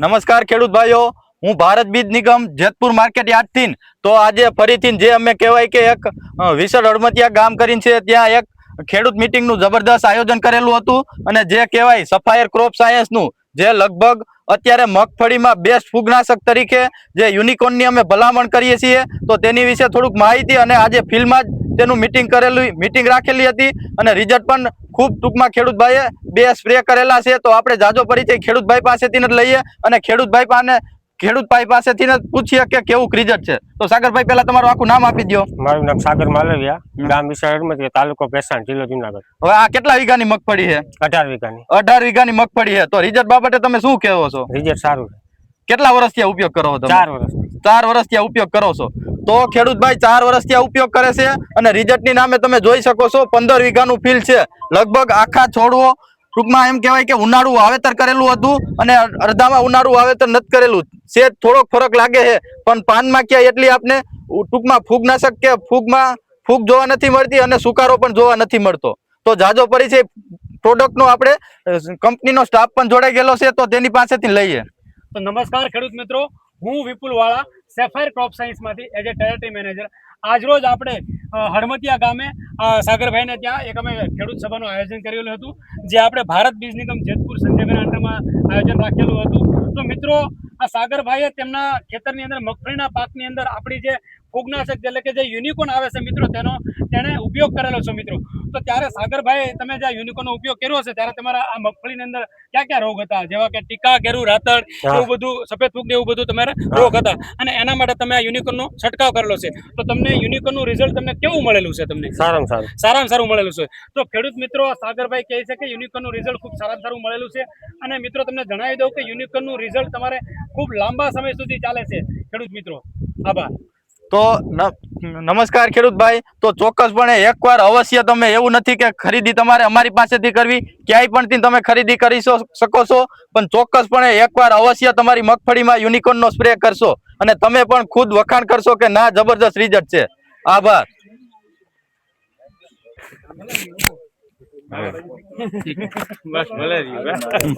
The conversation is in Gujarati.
નમસ્કાર ખેડૂત ભાઈઓ, હું ભારત બીજ નિગમ જેતપુર માર્કેટ યાર્ડથી તો આજે ફરીથી જે અમે કહેવાય કે એક વિસળ હળમતિયા ગામ કરીને છે ત્યાં એક ખેડૂત મિટિંગનું જબરદસ્ત આયોજન કરેલું હતું અને જે કહેવાય સફાયર ક્રોપ સાયન્સનું જે લગભગ અત્યારે મગફળીમાં બેસ્ટ ફૂગનાશક તરીકે જે યુનિકોર્નની અમે ભલામણ કરીએ છીએ તો તેની વિશે થોડુંક માહિતી અને આજે ફિલ્ડમાં જ તેનું મિટિંગ રાખેલી હતી અને રિઝલ્ટ પણ ખૂબ ટૂંકમાં ખેડૂતભાઈએ 2 સ્પ્રે કરેલા છે. તો આપણે જાજો પરિચય ખેડૂતભાઈ પાસેથી જ લઈએ અને ખેડૂતભાઈ પાસેથી જ પૂછીએ કે કેવું રિઝલ્ટ છે. તો સાગરભાઈ પહેલા તમારું આખું નામ આપી દો. મારું નામ સાગર માલવિયા, ગામ વિસળ હળમતિયા, તાલુકો ભેસાણ, જિલ્લો જુનાગઢ. હવે આ કેટલા વીઘાની મગફળી છે? 18 વીઘાની. 18 વીઘાની મગફળી છે. તો રિઝલ્ટ બાબતે તમે શું કહેવો છો? રિઝલ્ટ સારું છે. કેટલા વર્ષથી ઉપયોગ કરો છો? 4 વર્ષ. 4 વર્ષથી ઉપયોગ કરો છો. તો ખેડૂતભાઈ 4 વર્ષથી ઉપયોગ કરે છે અને રિઝલ્ટની નામે તમે જોઈ શકો છો 15 વીઘાનું ફિલ્ડ છે. લગભગ આખા છોડવો ટૂંકમાં એમ કહેવાય કે ઉનાળુ વાવેતર કરેલું હતું અને અડધામાં ઉનાળુ વાવેતર નથી કરેલું છે. થોડોક ફરક લાગે છે પણ પાનમાં ક્યાંય એટલી આપને ટૂંકમાં ફૂગનાશક કે ફૂગ જોવા નથી મળતી અને સુકારો પણ જોવા નથી મળતો. તો જાજો પરિચય પ્રોડક્ટનો આપણે કંપનીનો સ્ટાફ પણ જોડાઈ ગયેલો છે તો તેની પાસેથી લઈએ. તો નમસ્કાર ખેડૂત મિત્રો, હું વિપુલ વાળા, સેફાયર ક્રોપ સાયન્સમાંથી એઝ એ ટેરેટરી મેનેજર. આજરોજ આપણે હળમતિયા ગામે સાગરભાઈને ત્યાં એક અમે ખેડૂત સભાનું આયોજન કરેલું હતું, જે આપણે ભારત બીજ નિગમ જેતપુર સંજયભાઈના અંડરમાં આયોજન રાખેલું હતું. તો મિત્રો, આ સાગરભાઈએ તેમના ખેતરની અંદર મગફળીના પાકની અંદર આપણી જે ફૂગનાશક એટલે કે જે યુનિકોર્ન આવે છે મિત્રો, તેણે ઉપયોગ કરેલો છે મિત્રો. તો ત્યારે સાગરભાઈ, તમે જે યુનિકોર્નનો ઉપયોગ કર્યો છે ત્યારે તમારા આ મગફળીની અંદર ક્યાં ક્યાં રોગ હતા? જેવા કે ટીકા, કેરું, રાતળ, એવું બધું, સફેદ ફૂગ એવું બધું તમારે રોગ હતા અને એના માટે તમે આ યુનિકોર્નનો છંટકાવ કરેલો છે. તો તમને યુનિકોર્નનું રિઝલ્ટ તમને કેવું મળેલું છે? તમને સારામાં સારું મળેલું છે. તો ખેડૂત મિત્રો, સાગરભાઈ કહે છે કે યુનિકોર્નનું રિઝલ્ટ ખૂબ સારામાં સારું મળેલું છે. અને મિત્રો, તમને જણાવી દઉં કે યુનિકોર્નનું રિઝલ્ટ તમારે ખૂબ લાંબા સમય સુધી ચાલે છે ખેડૂત મિત્રો. આભાર. તો નમસ્કાર ખેડૂતભાઈ, તો ચોક્કસપણે એકવાર અવશ્ય તમે, એવું નથી કે ખરીદી તમારે અમારી પાસેથી કરવી, ક્યાંય પણ તમે ખરીદી કરી શકો છો, પણ ચોક્કસપણે એકવાર અવશ્ય તમારી મગફળીમાં યુનિકોર્નનો સ્પ્રે કરશો અને તમે પણ ખુદ વખાણ કરશો કે ના, જબરદસ્ત રિઝલ્ટ છે. આભાર. બસ ભલે.